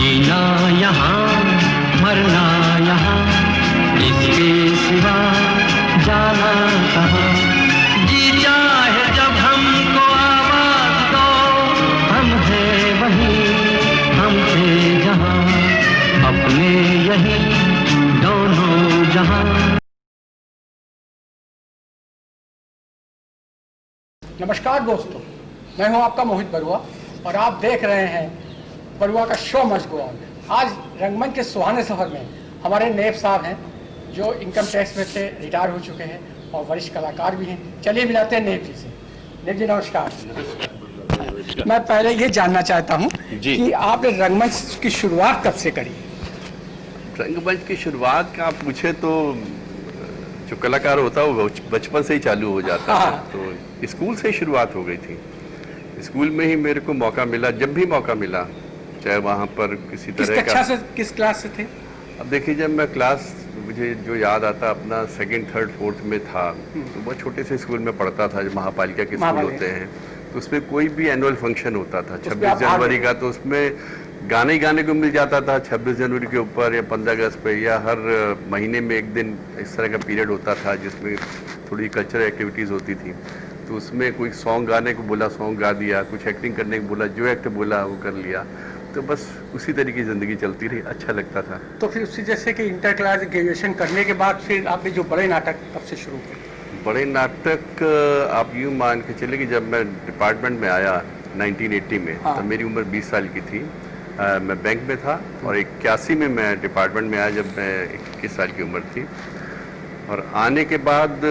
जीना यहाँ मरना यहाँ, इसके सिवा जाना कहाँ। जी चाहे जब हमको आवाज दो, हम हैं वहीं, हम थे जहाँ, अपने यही दोनों जहाँ। नमस्कार दोस्तों, मैं हूं आपका मोहित बरुआ और आप देख रहे हैं बरुआ का शो मस्ट गो ऑन। आज रंगमंच के सुहाने सफर में हमारे नेब साहब हैं जो इनकम टैक्स में से रिटायर हो चुके हैं और वरिष्ठ कलाकार भी हैं। चलिए मिलाते हैं नेब जी से। नेब जी नमस्कार। मैं पहले ये जानना चाहता हूँ कि आपने रंगमंच की शुरुआत कब से करी? रंगमंच की शुरुआत का आप पूछे तो जो कलाकार होता है वो बचपन से ही चालू हो जाता है। तो स्कूल से ही शुरुआत हो गई थी। स्कूल में ही मेरे को मौका मिला, जब भी मौका मिला, चाहे वहाँ पर किसी तरह का। किस क्लास से थे? अब देखिए, जब मैं क्लास, मुझे जो याद आता अपना सेकंड, थर्ड, फोर्थ में था, तो बहुत छोटे से स्कूल में पढ़ता था। जो महापालिका के स्कूल होते हैं तो उसमें कोई भी एनुअल फंक्शन होता था 26 जनवरी का, तो उसमें गाने ही गाने को मिल जाता था 26 जनवरी के ऊपर या 15 अगस्त पे, या हर महीने में एक दिन इस तरह का पीरियड होता था जिसमें थोड़ी कल्चरल एक्टिविटीज़ होती थी। तो उसमें कोई सॉन्ग गाने को बोला, सॉन्ग गा दिया, कुछ एक्टिंग करने को बोला, जो एक्ट बोला वो कर लिया। तो बस उसी तरीके की ज़िंदगी चलती रही, अच्छा लगता था। तो फिर उससे जैसे कि इंटर क्लास ग्रेजुएशन करने के बाद फिर आपने जो बड़े नाटक कब से शुरू किए? बड़े नाटक आप यूँ मान के चले कि जब मैं डिपार्टमेंट में आया 1980 में, तब मेरी उम्र 20 साल की थी। मैं बैंक में था और 81 में मैं डिपार्टमेंट में आया जब मैं 21 साल की उम्र थी। और आने के बाद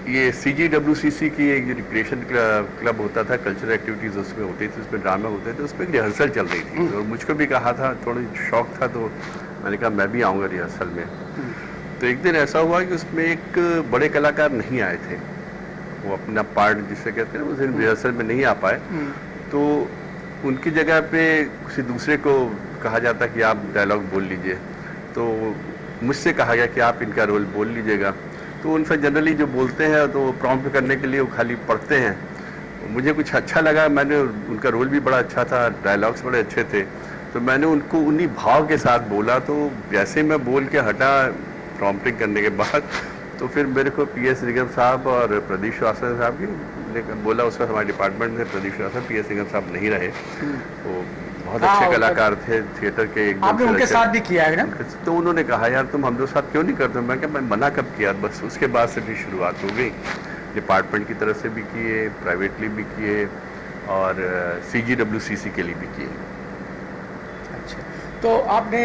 ये CGWCC की एक जो रिक्रिएशन क्लब होता था, कल्चरल एक्टिविटीज़ उसमें होती थी, उसमें ड्रामा होते थे, उसमें रिहर्सल चल रही थी और मुझको भी कहा था, थोड़ा शौक था, तो मैंने कहा मैं भी आऊँगा रिहर्सल में। तो एक दिन ऐसा हुआ कि उसमें एक बड़े कलाकार नहीं आए थे, वो अपना पार्ट जिसे कहते हैं उस दिन रिहर्सल में नहीं आ पाए। तो उनकी जगह पे किसी दूसरे को कहा जाता कि आप डायलॉग बोल लीजिए। तो मुझसे कहा गया कि आप इनका रोल बोल लीजिएगा। तो उनसे जनरली जो बोलते हैं तो प्रॉम्प्ट करने के लिए वो खाली पढ़ते हैं। मुझे कुछ अच्छा लगा, मैंने, उनका रोल भी बड़ा अच्छा था, डायलॉग्स बड़े अच्छे थे, तो मैंने उनको उन्हीं भाव के साथ बोला। तो जैसे मैं बोल के हटा प्रॉम्प्टिंग करने के बाद, तो फिर मेरे को PS निगम साहब और प्रदीप श्रीवास्तव साहब की बोला, उस वक्त हमारे डिपार्टमेंट में प्रदीप श्रीवास्तव, PS निगम साहब नहीं रहे, वो बहुत अच्छे कलाकार थे, थिएटर के एकदम। आपने उनके साथ भी किया है ना? तो उन्होंने कहा यार तुम हम लोग साथ क्यों नहीं करते? मैं क्या, मैं मना कब किया? बस उसके बाद से भी शुरुआत हो गई। डिपार्टमेंट की तरफ से भी किए, प्राइवेटली भी किए और CGWCC के लिए भी किए। अच्छा, तो आपने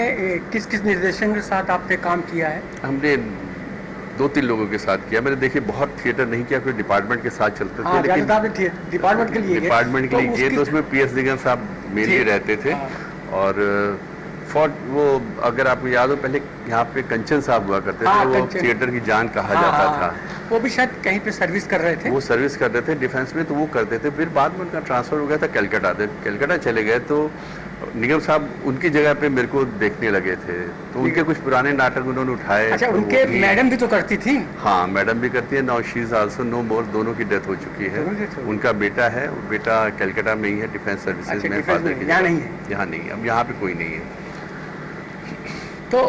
किस किस निर्देशन के साथ आपने काम किया है? हमने 2-3 लोगों के साथ किया। मैंने देखिए बहुत थिएटर नहीं किया, कोई डिपार्टमेंट के साथ चलते थे, लेकिन डिपार्टमेंट के लिए किए तो उसमें PS निगम साहब मेनली रहते थे। और वो अगर आपको याद हो, पहले यहाँ पे कंचन साहब हुआ करते थे, वो थिएटर की जान कहा जाता था। वो भी शायद कहीं पे सर्विस कर रहे थे। वो सर्विस कर रहे थे डिफेंस में, तो वो करते थे। फिर बाद में उनका ट्रांसफर हो गया था कलकत्ता चले गए, तो निगम साहब उनकी जगह पे मेरे को देखने लगे थे। तो उनके कुछ पुराने नाटक उन्होंने उठाए। अच्छा, उनके मैडम भी तो करती थी? हाँ, मैडम भी करती है। Now she is also no more, दोनों की डेथ हो चुकी है। उनका बेटा है, वो बेटा कलकत्ता में ही है, डिफेंस सर्विसेज में। फादर की यहाँ नहीं है? यहाँ नहीं है, अब यहाँ पे कोई नहीं है। तो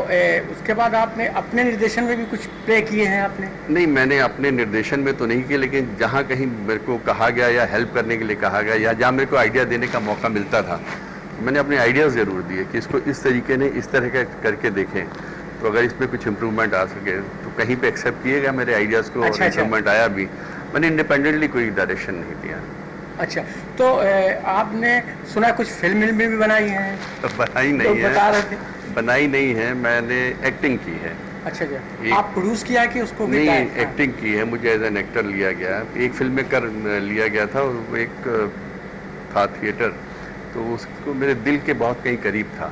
उसके बाद आपने अपने निर्देशन में भी कुछ प्ले किए हैं आपने? नहीं, मैंने अपने निर्देशन में तो नहीं किए, लेकिन जहाँ कहीं मेरे को कहा गया या हेल्प करने के लिए कहा गया, या जहाँ मेरे को आइडिया देने का मौका मिलता था, मैंने अपने आइडियाज़ ज़रूर दिए कि इसको इस तरीके ने इस तरह का करके देखें, तो अगर इसमें कुछ इम्प्रूवमेंट आ सके तो कहीं पे एक्सेप्ट किएगा मेरे आइडियाज़ को। और इम्प्रूवमेंट आया भी। मैंने इंडिपेंडेंटली कोई डायरेक्शन नहीं दिया। अच्छा, तो आपने सुना कुछ फिल्म भी बनाई है? बनाई नहीं है, बता रहे थे। बनाई नहीं है, मैंने एक्टिंग की है। अच्छा, आप प्रोड्यूस किया कि उसको भी? नहीं, एक्टिंग की है, मुझे एज एन एक्टर लिया गया। एक फिल्म में कर लिया गया था, वो एक था थिएटर, तो उसको मेरे दिल के बहुत कहीं करीब था।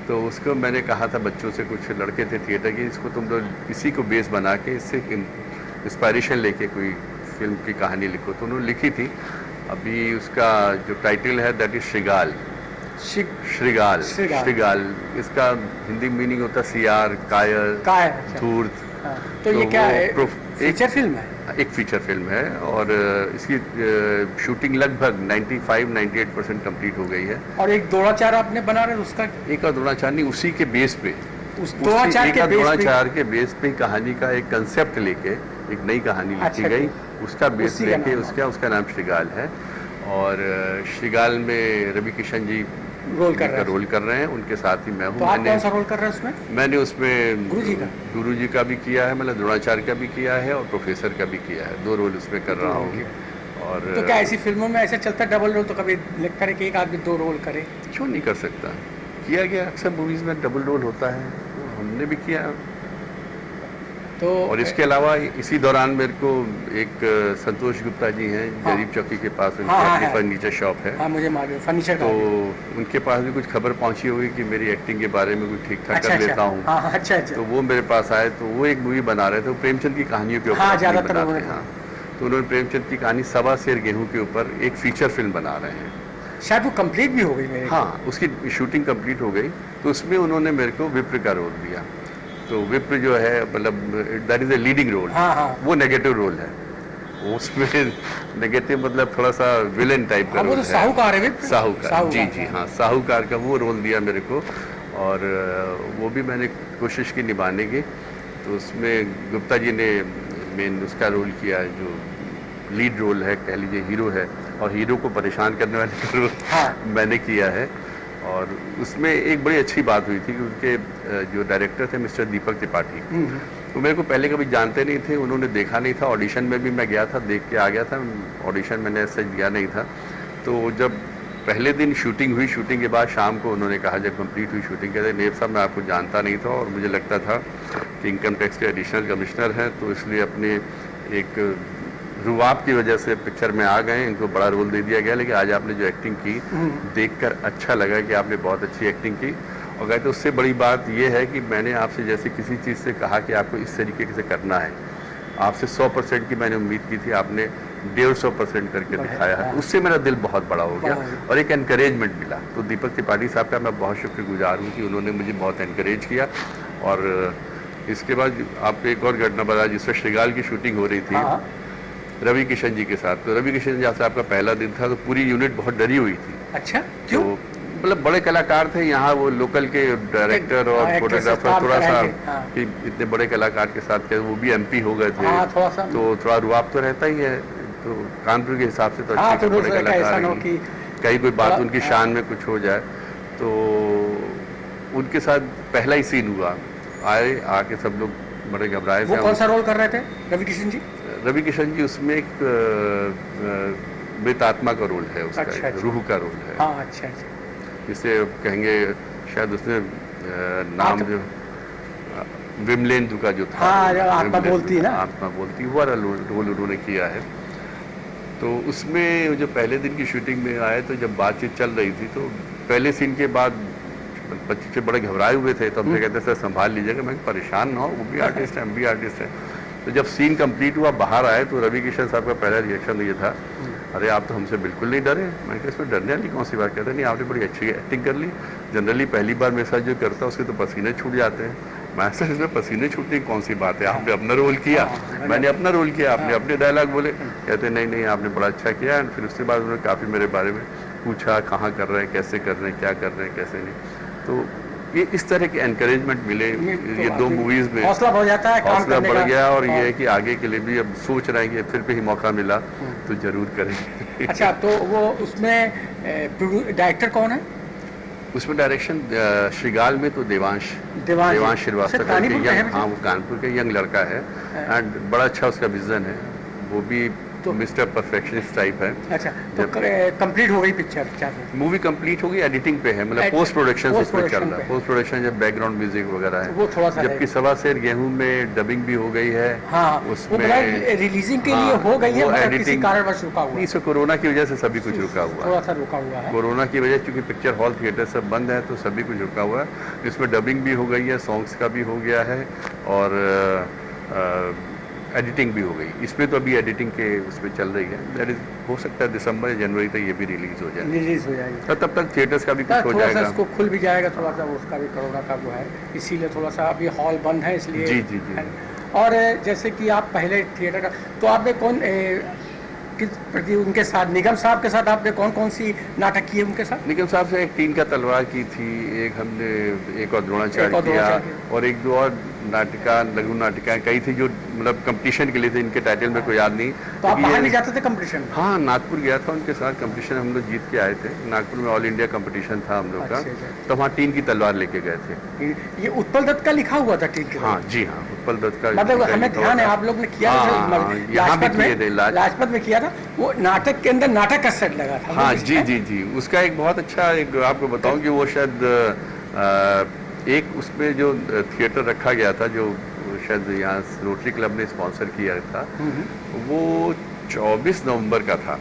तो उसको मैंने कहा था, बच्चों से, कुछ लड़के थे थिएटर के, इसको तुम लोग इसी को बेस बना के इससे इंस्पायरेशन लेके कोई फिल्म की कहानी लिखो। तो उन्होंने लिखी थी। अभी उसका जो टाइटल है दैट इज श्रीगाल। श्रीगाल, इसका हिंदी मीनिंग होता है सियार, कायर, धूर्त। तो ये क्या फीचर फिल्म है? एक फीचर फिल्म है और इसकी शूटिंग लगभग 95-98% कंप्लीट हो गई है। और एक द्रोणाचार्य आपने बना रहे उसका, एक और द्रोणाचार्य नहीं, उसी के बेस पे, उस द्रोणाचार्य के बेस पे, द्रोणाचार्य के बेस पे कहानी का एक कंसेप्ट लेके एक नई कहानी लिखी अच्छा, गई, उसका बेस उसी का लेके नाम उसका नाम श्रीगाल है। और श्रीगाल में रवि किशन जी रोल कर रहे हैं, उनके साथ ही मैं हूँ। तो आप कौन सा रोल कर रहे हैं उसमें? मैंने उसमें गुरु जी का भी किया है, मतलब द्रोणाचार्य का भी किया है और प्रोफेसर का भी किया है, 2 रोल उसमें कर रहा हूँ। और तो क्या ऐसी फिल्मों में ऐसे चलता है डबल रोल, तो कभी करे कि एक आदमी 2 रोल करे? क्यों नहीं कर सकता, किया गया, अक्सर मूवीज में डबल रोल होता है, तो हमने भी किया। तो और इसके अलावा इसी दौरान मेरे को एक संतोष गुप्ता जी हैं, हाँ, गरीब चौकी के पास उनकी हाँ, अपनी हाँ, फर्नीचर शॉप है। हाँ, मुझे मालूम फर्नीचर तो का। उनके पास भी कुछ खबर पहुंची होगी कि मेरी एक्टिंग के बारे में कुछ ठीक ठाक अच्छा, कर लेता हूँ। हाँ, अच्छा, अच्छा। तो वो मेरे पास आए, तो वो एक मूवी बना रहे थे, वो प्रेमचंद की कहानियों के ऊपर हाँ, अपनी ज़्यादातर बनाते हैं। हाँ, तो उन्होंने प्रेमचंद की कहानी सवा सेर गेहूं के ऊपर एक फीचर फिल्म बना रहे हैं। शायद वो कंप्लीट भी हो गई मेरे। हाँ, उसकी शूटिंग कंप्लीट हो गई, तो उसमें उन्होंने मेरे को विप्र का रोल दिया। तो विप्र जो है, मतलब that is a leading role. हाँ, हाँ। वो नेगेटिव रोल है, उसमें नेगेटिव मतलब थोड़ा सा विलेन टाइप का हाँ, वो रोल तो है। साहूकार है विप्र। साहूकार, जी जी हाँ, साहूकार का वो रोल दिया मेरे को। और वो भी मैंने कोशिश की निभाने की। तो उसमें गुप्ता जी ने मेन उसका रोल किया, जो लीड रोल है, कह लीजिए हीरो है, और हीरो को परेशान करने वाले का रोल हाँ। मैंने किया है। और उसमें एक बड़ी अच्छी बात हुई थी कि उनके जो डायरेक्टर थे मिस्टर दीपक त्रिपाठी, तो मेरे को पहले कभी जानते नहीं थे, उन्होंने देखा नहीं था। ऑडिशन में भी मैं गया था, देख के आ गया था, ऑडिशन मैंने ऐसे दिया नहीं था। तो जब पहले दिन शूटिंग हुई, शूटिंग के बाद शाम को उन्होंने कहा, जब कंप्लीट हुई शूटिंग, कहते नेब साहब मैं आपको जानता नहीं था और मुझे लगता था कि इनकम टैक्स के एडिशनल कमिश्नर हैं, तो इसलिए अपने एक रुआब की वजह से पिक्चर में आ गए, इनको बड़ा रोल दे दिया गया, लेकिन आज आपने जो एक्टिंग की देखकर अच्छा लगा कि आपने बहुत अच्छी एक्टिंग की। और कहते उससे बड़ी बात यह है कि मैंने आपसे जैसे किसी चीज़ से कहा कि आपको इस तरीके से करना है, आपसे 100% की मैंने उम्मीद की थी, आपने 150% करके दिखाया है, उससे मेरा दिल बहुत बड़ा हो गया और एक एनकरेजमेंट मिला। तो दीपक त्रिपाठी साहब का मैं बहुत शुक्रगुजार हूँ कि उन्होंने मुझे बहुत एनकरेज किया। और इसके बाद आपको एक और घटना बता, जिसमें श्रीगाल की शूटिंग हो रही थी रवि किशन जी के साथ। तो रवि किशन जी साहब का पहला दिन था, तो पूरी यूनिट बहुत डरी हुई थी। अच्छा, क्यों? तो मतलब बड़े कलाकार थे यहाँ, वो लोकल के डायरेक्टर और फोटोग्राफर, थोड़ा सा कि इतने बड़े कलाकार के साथ, वो भी एमपी हो गए थे, तो थोड़ा रुआब तो रहता ही है। तो कानपुर के हिसाब से तो अच्छे बड़े कलाकार हैं, कहीं कोई बात उनकी शान में कुछ हो जाए। तो उनके साथ पहला ही सीन हुआ, आके सब लोग बड़े घबराए थे। कौन सा रोल कर रहे थे रवि किशन जी? रवि किशन जी उसमें एक मृत आत्मा का रोल है उसका। अच्छा, रूह का रोल है। हाँ, अच्छा, अच्छा। जिसे कहेंगे शायद उसने नाम जो विमलेंदु का जो था, हाँ, आत्मा बोलती है ना, आत्मा बोलती, वो वाला रोल उन्होंने किया है। तो उसमें जो पहले दिन की शूटिंग में आए, तो जब बातचीत चल रही थी, तो पहले सीन के बाद बच्चे बड़े घबराए हुए थे, तो हमसे कहते सर संभाल लीजिएगा। मैं परेशान ना हो, वो भी आर्टिस्ट है, हम भी आर्टिस्ट हैं। तो जब सीन कंप्लीट हुआ, बाहर आए, तो रवि किशन साहब का पहला रिएक्शन ये था, अरे आप तो हमसे बिल्कुल नहीं डरे। मैंने कहा इसमें डरने वाली कौन सी बात? कहते नहीं, आपने बड़ी अच्छी एक्टिंग कर ली, जनरली पहली बार मेरे साथ जो करता है उसके तो पसीने छूट जाते हैं। मैं सर इसमें पसीने छूटने की कौन सी बात है, आपने अपना रोल किया, मैंने अपना रोल किया, आपने अपने डायलॉग बोले। कहते नहीं नहीं, आपने बड़ा अच्छा किया। फिर उसके बाद उन्होंने काफ़ी मेरे बारे में पूछा, कहाँ कर रहे हैं, कैसे कर रहे हैं, क्या कर रहे हैं, कैसे नहीं। तो ये इस तरह के एनकरेजमेंट मिले ये 2 मूवीज में, हौसला बढ़ जाता है, हौसला बढ़ गया। और ये है कि आगे के लिए भी अब सोच रहे हैं कि फिर भी मौका मिला तो जरूर करेंगे। अच्छा, तो वो उसमें डायरेक्टर कौन है? उसमें डायरेक्शन श्रीगाल में तो देवांश श्रीवास्तव, हाँ, वो कानपुर का यंग लड़का है एंड बड़ा अच्छा उसका विजन है, वो भी तो मिस्टर परफेक्शनिस्ट टाइप है। अच्छा, तो कंप्लीट हो गई पिक्चर? मूवी कंप्लीट हो गई, एडिटिंग पे है, मतलब पोस्ट प्रोडक्शन इसमें चल रहा है। पोस्ट प्रोडक्शन जब बैकग्राउंड म्यूजिक वगैरह है, वो थोड़ा सा, जबकि सवा सेर गेहूं में डबिंग भी हो गई है। हाँ, उसमें रिलीजिंग के लिए हो गई है, मतलब किसी कारणवश रुका हुआ है। इस कोरोना की वजह से सभी कुछ रुका हुआ है, थोड़ा सा रुका हुआ है। कोरोना की वजह, क्योंकि पिक्चर हॉल थिएटर सब बंद है, तो सभी कुछ रुका हुआ है। इसमें डबिंग भी हो गई है, सॉन्ग्स का भी हो गया है और एडिटिंग भी हो गई। इसमें तो अभी एडिटिंग के उसमें चल रही है, दैट इज हो सकता है दिसंबर या जनवरी तक ये भी रिलीज हो जाएगी। तो तब तक थिएटर्स का भी कुछ हो जाएगा, इसको खुल भी जाएगा थोड़ा सा, उसका भी कोरोना का वो है, इसीलिए थोड़ा सा अभी हॉल बंद है, इसलिए। जी जी जी। और जैसे कि आप पहले थिएटर का, तो आपने कौन किस प्रति उनके साथ, निगम साहब के साथ आपने कौन कौन सी नाटक किए उनके साथ? निगम साहब से एक 3 का तलवार की थी, एक हमने एक और द्रोणाचार्य किया, और एक दो और नाटिका, लघु नाटिकाएं कई थी जो मतलब कंपटीशन के लिए थे, इनके टाइटल में कोई याद नहीं। तो आप बाहर नहीं जाते थे कंपटीशन में? हाँ, नागपुर गया था उनके साथ कंपटीशन, हम लोग जीत के आए थे। नागपुर में ऑल इंडिया कंपटीशन था हम लोग का, तो वहाँ 3 की तलवार लेके गए थे। ये उत्पल दत्त का लिखा हुआ था 3 की? हाँ जी हाँ, उत्पल दत्त का, मतलब हमें ध्यान है आप लोग ने किया लाजपत में किया था, वो नाटक के अंदर नाटक का सेट लगा था। हाँ जी जी जी, उसका एक बहुत अच्छा, एक आपको बताऊं कि वो शायद एक उसमें जो थिएटर रखा गया था, जो शायद यहाँ रोटरी क्लब ने स्पॉन्सर किया था, वो 24 नवंबर का था,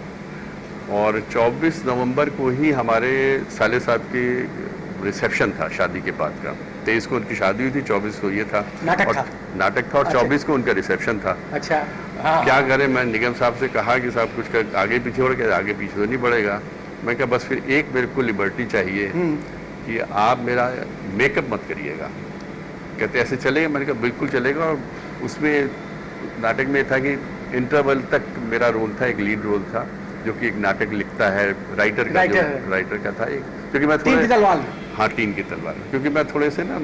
और 24 नवंबर को ही हमारे साले साहब की रिसेप्शन था शादी के बाद का। 23 को उनकी शादी हुई थी, 24 को ये था नाटक था, और 24 को उनका रिसेप्शन था। अच्छा, हाँ। क्या करें, मैं निगम साहब से कहा कि साहब कुछ कर आगे पीछे हो रहा, आगे पीछे तो नहीं बढ़ेगा। मैं कहा बस फिर एक मेरे को लिबर्टी चाहिए कि आप मेरा मेकअप मत करिएगा। कहते ऐसे चलेगा? मैंने कहा बिल्कुल चलेगा। और उसमें नाटक में था कि इंटरवल तक मेरा रोल था, एक लीड रोल था, जो कि एक नाटक लिखता है राइटर का था एक, क्योंकि मैं थोड़े 3 की तलवार, क्योंकि मैं थोड़े से ना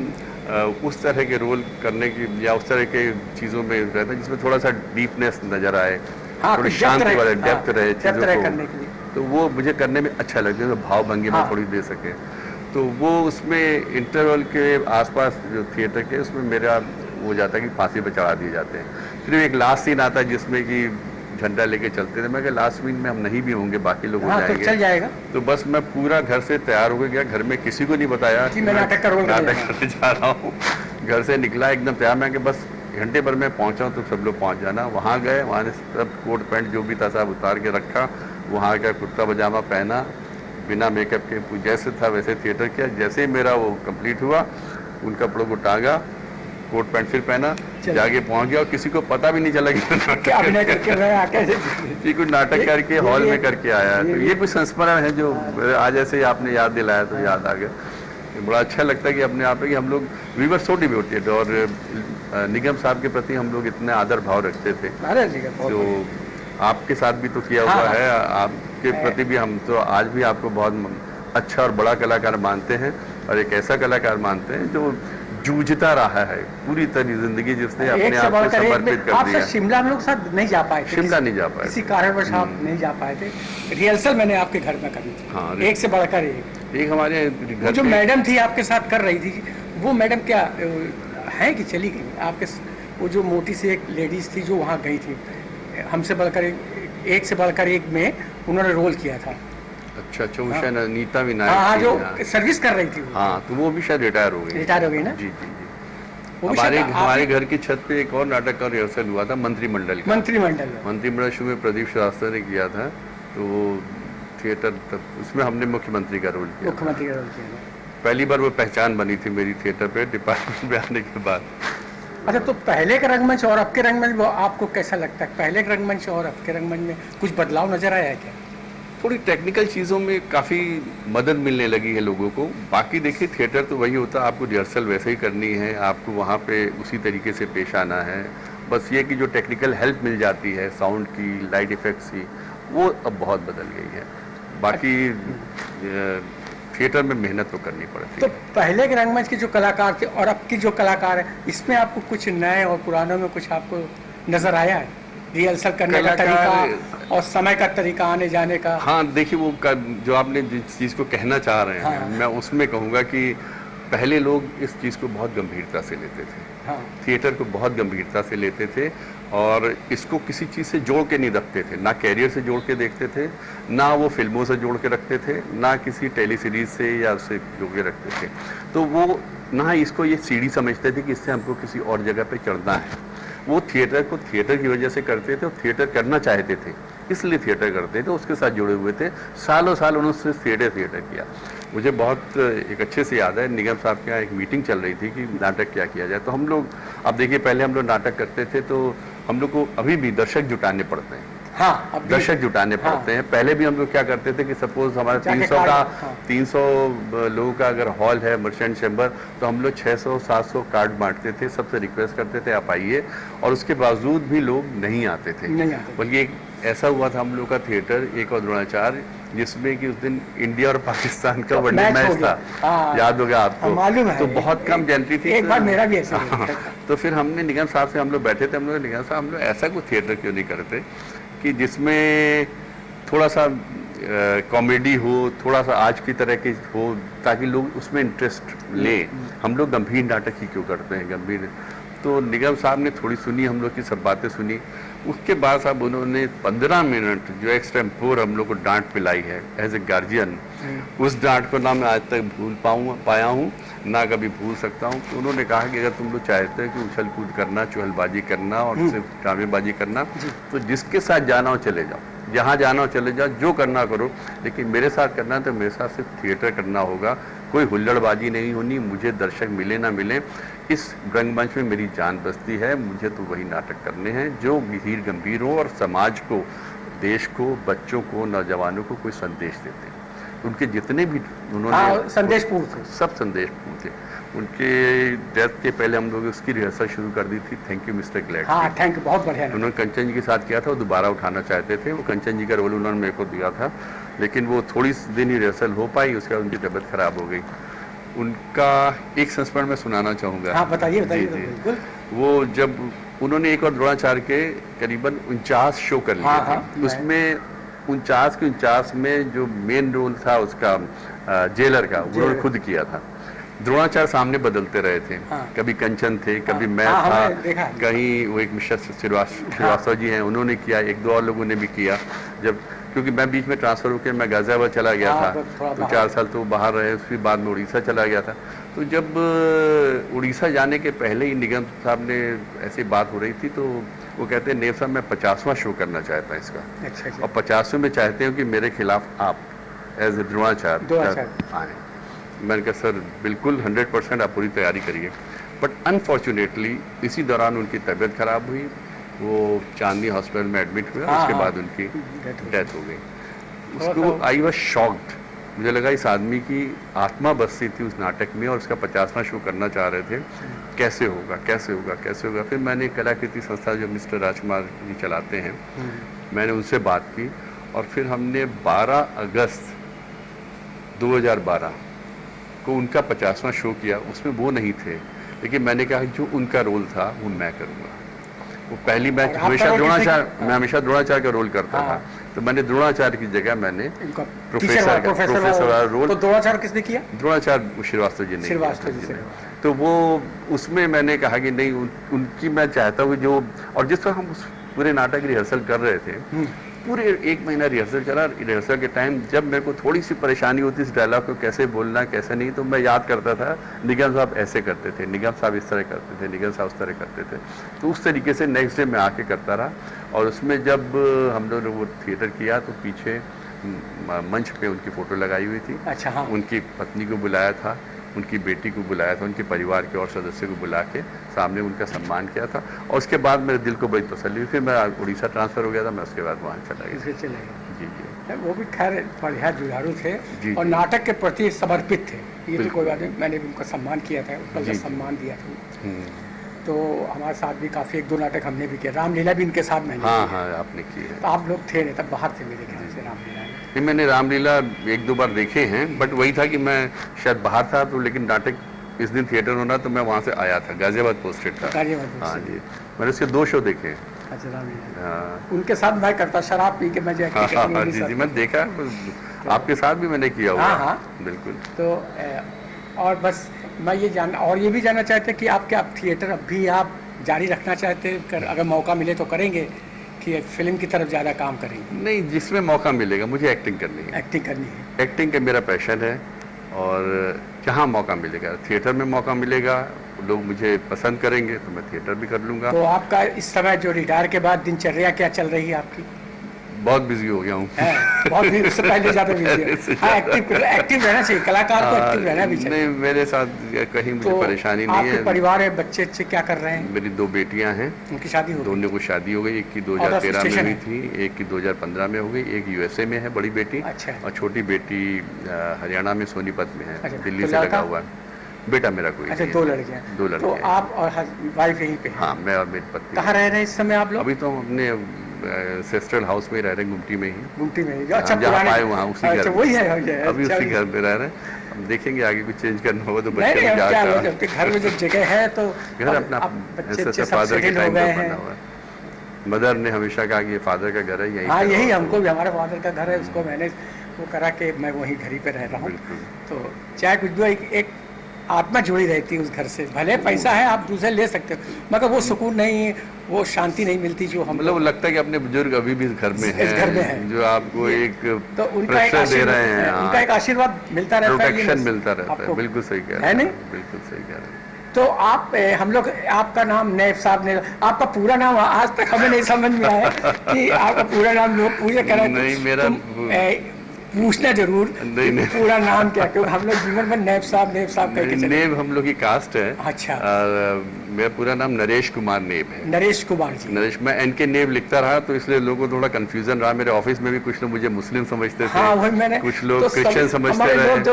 उस तरह के रोल करने की या उस तरह के चीज़ों में रहता जिसमें थोड़ा सा डीपनेस नजर आए, थोड़ी शांति वाले डेप्थ रहे चीज़ों को, तो वो मुझे करने में अच्छा लगता है, भाव भंगी में थोड़ी दे सके। तो वो उसमें इंटरवल के आसपास जो थिएटर के, उसमें मेरा हो जाता है कि फांसी पर चढ़ा दिए जाते हैं। फिर एक लास्ट सीन आता है जिसमें कि झंडा लेके चलते थे। मैं कहा लास्ट सीन में हम नहीं भी होंगे, बाकी लोग हो जाएंगे, तो चल जाएगा। तो बस मैं पूरा घर से तैयार होकर गया, घर में किसी को नहीं बताया कि मैं नाटक करने जा रहा हूँ। घर से निकला एकदम तैयार, मैं कि बस घंटे भर में पहुँचा हूँ तो सब लोग पहुँच जाना। वहाँ गए, वहाँ ने सब कोट पैंट जो भी था सब उतार के रखा, वहाँ का कुर्ता पजामा पहना, बिना मेकअप के जैसे था वैसे थिएटर किया। जैसे ही मेरा वो कंप्लीट हुआ, उन कपड़ों को टांगा, कोट पैंट फिर पहना, जाके पहुंच गया, और किसी को पता भी नहीं चला कि कुछ नाटक करके हॉल में करके आया है। तो ये कुछ संस्मरण है जो आज ऐसे ही आपने याद दिलाया तो याद आ गया। बड़ा अच्छा लगता है कि अपने आप कि हम लोग वी वर सो डिवोटेड, और निगम साहब के प्रति हम लोग इतने आदर भाव रखते थे। तो आपके साथ भी तो किया हुआ है, आपके प्रति भी हम तो आज भी आपको बहुत अच्छा और बड़ा कलाकार मानते हैं, और एक ऐसा कलाकार मानते हैं जो जूझता रहा है पूरी तरह जिंदगी, जिसने अपने आप को समर्पित कर दिया। शिमला हम लोग साथ नहीं जा पाए, शिमला नहीं जा पाए, किसी कारणवश आप नहीं जा पाए थे। रिहर्सल मैंने आपके घर में करी थी। हाँ, एक से बढ़कर एक हमारे घर जो मैडम थी आपके साथ कर रही थी, वो मैडम क्या है कि चली गई आपके? वो जो मोटी सी एक लेडीज थी जो वहाँ गई थी, हमसे बढ़कर एक से बढ़कर एक में उन्होंने रोल किया था। अच्छा, वो शायद नीता विनायक, हाँ, जो सर्विस कर रही थी। हाँ, तो वो भी शायद रिटायर हो गई ना? जी जी जी। हमारे घर की छत पे एक और नाटक का रिहर्सल हुआ था, मंत्रिमंडल शुरू में प्रदीप श्रीवास्तव ने किया था। तो थिएटर उसमें हमने मुख्यमंत्री का रोल किया। पहली बार वो पहचान बनी थी मेरी थिएटर पे डिपार्टमेंट में आने के बाद। अच्छा, तो पहले का रंगमंच और अब के रंगमंच आपको कैसा लगता है? पहले के रंगमंच और अब के रंगमंच में कुछ बदलाव नजर आया है क्या? थोड़ी टेक्निकल चीज़ों में काफ़ी मदद मिलने लगी है लोगों को। बाकी देखिए, थिएटर तो वही होता है, आपको रिहर्सल वैसे ही करनी है, आपको वहाँ पे उसी तरीके से पेश आना है। बस ये कि जो टेक्निकल हेल्प मिल जाती है साउंड की, लाइट इफेक्ट्स की, वो अब बहुत बदल गई है। बाकी थिएटर में मेहनत तो करनी पड़ती है। तो पहले के रंगमंच के जो कलाकार थे और अब के जो कलाकार हैं, इसमें आपको कुछ नए और पुरानों में कुछ आपको नजर आया है? रिहर्सल करने का तरीका और समय का तरीका, आने जाने का? हाँ, देखिए वो जो आपने जिस चीज़ को कहना चाह रहे हैं, मैं उसमें कहूँगा कि पहले लोग इस चीज़ को बहुत गंभीरता से लेते थे। थिएटर को बहुत गंभीरता से लेते थे, और इसको किसी चीज़ से जोड़ के नहीं रखते थे, ना कैरियर से जोड़ के देखते थे, ना वो फिल्मों से जोड़ के रखते थे, ना किसी टेली सीरीज से या उससे जोड़ के रखते थे। तो वो ना इसको ये सीढ़ी समझते थे कि इससे हमको किसी और जगह पे चढ़ना है। वो थिएटर को थिएटर की वजह से करते थे, और थिएटर करना चाहते थे, इसलिए थिएटर करते थे, उसके साथ जुड़े हुए थे। सालों साल उन्होंने थिएटर किया। मुझे बहुत एक अच्छे से याद है, निगम साहब के यहाँ एक मीटिंग चल रही थी कि नाटक क्या किया जाए। तो हम लोग, अब देखिए, पहले हम लोग नाटक करते थे तो हम लोग को अभी भी दर्शक जुटाने पड़ते हैं। हाँ, अब भी- दर्शक जुटाने हाँ। पड़ते हैं। पहले भी हम लोग क्या करते थे कि सपोज हमारा जाके 300 का कार्ड, हाँ। 300 लोगों का अगर हॉल है मर्चेंट चैम्बर, तो हम लोग 600-700 कार्ड बांटते थे, सबसे रिक्वेस्ट करते थे आप आइए, और उसके बावजूद भी लोग नहीं आते थे। नहीं आते थे। बल्कि एक ऐसा हुआ था हम लोग का थिएटर एक और द्रोणाचार्य, जिसमें कि उस दिन इंडिया और पाकिस्तान का वनडे मैच हो मैच गया। था। हाँ। याद होगा हाँ, आपको? मालूम है। तो बहुत कम एंट्री थी। एक बार मेरा भी ऐसे ही हाँ, हुआ था। तो फिर हमने निगम साहब से हम लोग बैठे थे, हम लोग निगम साहब हम लोग ऐसा कोई थिएटर क्यों नहीं करते कि जिसमें थोड़ा सा कॉमेडी हो, थोड़ा सा आज की तरह के हो, ताकि लोग उसमें इंटरेस्ट लें। हम लोग गंभीर नाटक ही क्यों करते हैं, गंभीर। तो निगम साहब ने थोड़ी सुनी, हम लोग की सब बातें सुनी। उसके बाद साहब उन्होंने 15 मिनट जो एक्सटेम्पोर हम लोग को डांट पिलाई है एज ए गार्जियन, उस डांट को ना मैं आज तक भूल पाया हूँ, ना कभी भूल सकता हूँ। तो उन्होंने कहा कि अगर तुम लोग चाहते हो कि उछल कूद करना, चुहलबाजी करना और सिर्फ ड्रामेबाजी करना, तो जिसके साथ जाना हो चले जाओ, जहाँ जाना हो चले जाओ, जो करना करो, लेकिन मेरे साथ करना है तो मेरे साथ सिर्फ थिएटर करना होगा, कोई हुल्लड़बाजी नहीं होनी, मुझे दर्शक मिले ना मिले, इस रंगमंच में मेरी जान बसती है, मुझे तो वही नाटक करने हैं जो गंभीर गंभीर हो और समाज को, देश को, बच्चों को, नौजवानों को कोई संदेश देते हैं। उनके जितने भी उन्होंने संदेशपूर्ण थे, सब संदेशपूर्ण थे। उनके डेथ के पहले हम लोग उसकी रिहर्सल शुरू कर दी थी, थैंक यू मिस्टर ग्लैड। हाँ, थैंक यू, बहुत बढ़िया। उन्होंने कंचन जी के साथ किया था, वो दोबारा उठाना चाहते थे, वो कंचन जी का रोल उन्होंने मेरे को दिया था, लेकिन वो थोड़ी दिन ही रिहर्सल हो पाई, उसके बाद उनकी तबीयत खराब हो गई। उनका एक संस्मरण मैं सुनाना चाहूँगा। हाँ, बताइए जी, जी। बिल्कुल। वो जब उन्होंने एक और द्रोणाचार्य के करीबन 49 शो कर लिए हाँ, थे, हाँ, उसमें 49 के 49 में जो मेन रोल था उसका जेलर का, उन्होंने खुद किया था। द्रोणाचार्य सामने बदलते रहे थे, हाँ। कभी कंचन थे, कभी मैं हाँ, था, हमने देखा है। कहीं वो एक मिस्टर श्रीवास्तव जी हैं, उन्होंने किया, एक दो और लोगों ने भी किया। जब क्योंकि मैं बीच में ट्रांसफर होकर मैं गाजियाबाद चला गया हाँ, था, तो 4 साल तो बाहर रहे, उसके बाद में उड़ीसा चला गया था। तो जब उड़ीसा जाने के पहले ही निगम साहब ने ऐसी बात हो रही थी, तो वो कहते हैं नेव साहब मैं 50वां शो करना चाहता हूँ इसका, अच्छा। और 50वें में चाहते हो कि मेरे खिलाफ आप एज ए द्रोणाचार्य आए। मैंने कहा सर बिल्कुल 100% आप पूरी तैयारी करिए। बट अनफॉर्चुनेटली इसी दौरान उनकी तबीयत खराब हुई, वो चांदनी हॉस्पिटल में एडमिट हुए, उसके बाद उनकी डेथ हो गई। उसको आई वाज शॉक्ड, मुझे लगा इस आदमी की आत्मा बसती थी उस नाटक में और उसका 50वां शो करना चाह रहे थे, कैसे होगा कैसे होगा कैसे होगा। फिर मैंने कलाकृति संस्था जो मिस्टर राजकुमार जी चलाते हैं, मैंने उनसे बात की, और फिर हमने 12 अगस्त 2012 को उनका 50वां शो किया। उसमें वो नहीं थे, लेकिन मैंने कहा जो उनका रोल था वो मैं करूँगा। वो पहली मैं हमेशा द्रोणाचार्य का रोल करता था, तो मैंने द्रोणाचार्य की जगह मैंने प्रोफेसर वाला रोल। तो द्रोणाचार्य किसने किया? द्रोणाचार्य श्रीवास्तव जी ने। तो वो उसमें मैंने कहा कि नहीं, उनकी मैं चाहता हूँ जो, और जिस वक्त हम उस पूरे नाटक की रिहर्सल कर रहे थे, पूरे 1 महीना रिहर्सल चला। रिहर्सल के टाइम जब मेरे को थोड़ी सी परेशानी होती इस डायलॉग को कैसे बोलना कैसे नहीं, तो मैं याद करता था निगम साहब ऐसे करते थे, निगम साहब इस तरह करते थे, निगम साहब उस तरह करते थे। तो उस तरीके से नेक्स्ट डे मैं आके करता रहा। और उसमें जब हम लोग ने वो थिएटर किया तो पीछे मंच पे उनकी फ़ोटो लगाई हुई थी। अच्छा, हाँ। उनकी पत्नी को बुलाया था, उनकी बेटी को बुलाया था, उनके परिवार के और सदस्य को बुला के सामने उनका सम्मान किया था। और उसके बाद मेरे दिल को बड़ी तसल्ली हुई। फिर मैं उड़ीसा ट्रांसफ़र हो गया था, मैं उसके बाद वहाँ चला गया। जी जी। वो भी खैर बढ़िया जुझारू थे जी, और जी। नाटक के प्रति समर्पित थे, ये तो कोई बात नहीं। मैंने भी उनका सम्मान किया था, उसका सम्मान दिया था। तो हमारे साथ भी काफ़ी 1-2 नाटक हमने भी किया। रामलीला भी इनके साथ मैंने हाँ हाँ आपने की है। तो आप लोग थे नहीं, तब बाहर थे मेरे ख्याल से रामलीला में। नहीं, मैंने रामलीला 1-2 बार देखे हैं, बट वही था कि मैं शायद बाहर था, तो लेकिन नाटक इस दिन थिएटर होना तो मैं वहाँ से आया था, गाजियाबाद पोस्टेड था। हाँ जी, मैंने उसके 2 शो देखे हैं। अच्छा, रामलीला। हाँ उनके साथ मैं करता, शराब पी के मैं जो हाँ हाँ जी जी, मैंने देखा, आपके साथ भी मैंने किया हुआ। हाँ, बिल्कुल। तो और बस मैं ये भी जानना चाहते कि आप क्या थिएटर अब भी आप जारी रखना चाहते हैं, अगर मौका मिले तो करेंगे, कि फिल्म की तरफ ज़्यादा काम करेंगे? नहीं, जिसमें मौका मिलेगा, मुझे एक्टिंग करनी है। एक्टिंग करनी है। एक्टिंग का मेरा पैशन है, और जहाँ मौका मिलेगा, थिएटर में मौका मिलेगा, लोग मुझे पसंद करेंगे तो मैं थिएटर भी कर लूँगा। तो आपका इस समय जो रिटायर के बाद दिनचर्या क्या चल रही है आपकी? बहुत बिजी हो गया हूँ। बहुत भी उससे पहले ज्यादा बिजी है। हाँ, एक्टिव रहना चाहिए, कलाकार को एक्टिव रहना भी चाहिए। नहीं, मेरे साथ कहीं मुझे परेशानी नहीं आपके है। परिवार है, बच्चे अच्छे क्या कर रहे हैं? मेरी 2 बेटियां हैं, उनकी शादी हो गई? दोनों को शादी हो गई। एक की 2013 में हुई थी, एक की 2015 में हो गई। एक यूएसए में है बड़ी बेटी, अच्छा। और छोटी बेटी हरियाणा में सोनीपत में है। अच्छा, दिल्ली तो से लगा हुआ है। बेटा मेरा कोई अच्छा, नहीं 2 है। लड़के हैं। 2 लड़के तो हैं। आप और वाइफ यहीं पे हैं? हाँ, मैं और मेरी पत्नी। कहाँ रह रहे हैं इस समय आप लोग? अभी तो हम अपने सेस्ट्रल हाउस में रह रहे हैं, गुमटी में ही। गुमटी में ही? अच्छा, जहाँ पाए वहाँ उसी घर अच्छा, में। वही है। अभी अच्छा, उसी घर में रह रहे हैं। हम देखेंगे आगे कुछ चेंज करना होगा तो नहीं बच्चे नहीं, में क्या क्या आपके घर में जो जगह है तो घर अपना बच्चे अच्छे सब फादर के सेटल हो टाइम गए पे हैं। बना हुआ है। मदर ने हमेशा कहा कि ये फादर का घर है, यही हाँ, यही हमको भी, हमारे फादर का घर है, उसको मैंने वो करा के मैं वहीं घर ही पे रह रहा हूँ। बिल्कुल। तो चाहे कुछ भी, एक आत्मा जुड़ी रहती है उस घर से। भले पैसा है, आप दूसरे ले सकते हो, मगर वो सुकून नहीं, वो शांति नहीं मिलती जो हम मतलब लगता है कि अपने बुजुर्ग अभी भी घर में इस घर में है, जो आपको एक तो उनका एक प्रेशर दे रहे हैं। उनका एक आशीर्वाद मिलता रहता है, प्रोटेक्शन मिलता रहता है। आपको। बिल्कुल सही कह रहे है हैं, नहीं? बिल्कुल सही कह रहे हैं। तो आप हम लोग, आपका नाम नैब साहब ने, आपका पूरा नाम आज तक हमें नहीं समझ में आया कि आपका पूरा नाम लोग पूरे करें। नहीं, मेरा पूछना जरूर नहीं। पूरा नाम क्या, क्योंकि हम लोग जीवन में नैब साहब कह के चले। नेब हम लोग की कास्ट है। अच्छा। मेरा पूरा नाम नरेश कुमार नेब है। नरेश कुमार जी। नरेश, मैं एनके नेब लिखता रहा तो इसलिए लोगों को थोड़ा कंफ्यूजन रहा। मेरे ऑफिस में भी कुछ लोग मुझे मुस्लिम समझते थे। हाँ, वही मैंने, कुछ लोग तो क्रिश्चियन समझते रहे, कुछ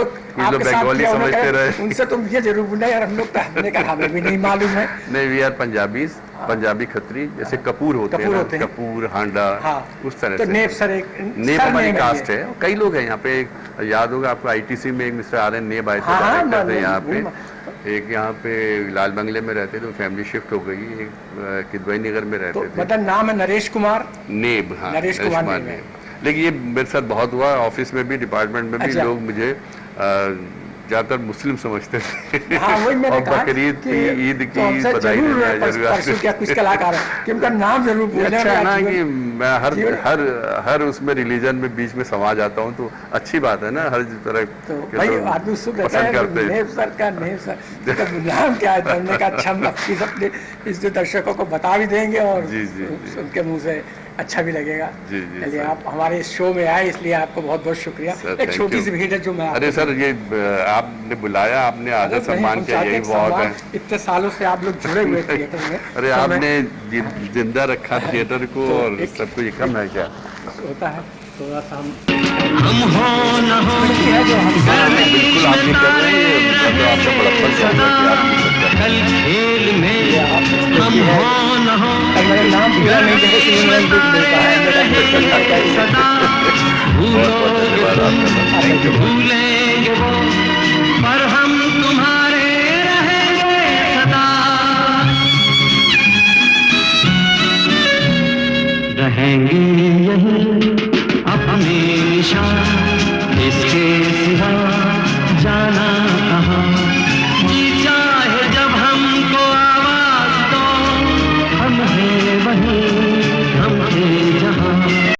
लोग बंगाली समझते रहे। उनसे तुम ये जरूर बोला यार, हम लोग तो, हमने कहा हमें भी नहीं मालूम है। नहीं, वी आर पंजाबी, पंजाबी खत्री, जैसे कपूर होते हैं, कपूर, हांडा, उस तरह तो से। नेब सर नेब हमारी कास्ट है। कई लोग हैं यहाँ पे, याद होगा आपको आईटीसी में एक मिस्टर आर एन नेब आए थे, डायरेक्टर थे यहाँ पे। एक यहाँ पे लाल बंगले में रहते थे, तो फैमिली शिफ्ट हो गई। एक किदवई नगर में रहते थे। मतलब नाम है नरेश कुमार नेब। हाँ, नरेश कुमार नेब। लेकिन ये मेरे साथ बहुत हुआ, ऑफिस में भी, डिपार्टमेंट में भी। अच्छा। लोग मुझे ज्यादातर मुस्लिम समझते थे। हाँ, वही मैंने और कहा बकरीद की, ईद की बधाई परसों क्या कुछ कलाकार है कि उनका नाम जरूर बोलना। अच्छा है ना कि मैं हर उसमें रिलीजन में बीच में समा जाता हूँ, तो अच्छी बात है ना। हर तरह तो भाई आदमी उत्सुक रहता है, नेब सर का नाम क्या है, हमने कहा अच्छा, अपने इस दर्शकों को बता भी देंगे और उनके मुंह से अच्छा भी लगेगा। चलिए, आप हमारे इस शो में आए, इसलिए आपको बहुत बहुत शुक्रिया। एक छोटी सी भेंट है जो मैं, अरे सर, ये आपने बुलाया, आपने आदर सम्मान किया, यही बहुत है। इतने सालों से आप लोग जुड़े हुए थिएटर में। अरे आपने जिंदा रखा थिएटर को, और सबको ये कम है क्या होता है थोड़ा सा। हम हो न हो है जो हम बिल्कुल आप नहीं कर रहे हैं, तो आपका बड़प्पन कहूँगा कि आप नहीं कर रहे। कल खेल में हम हो न हो, मेरा नाम पूरा नहीं देखे सदा भूलेंगे वो, पर हम तुम्हारे रहेंगे सदा। रहेंगे यही अपने निशान, इसके सिवा जाना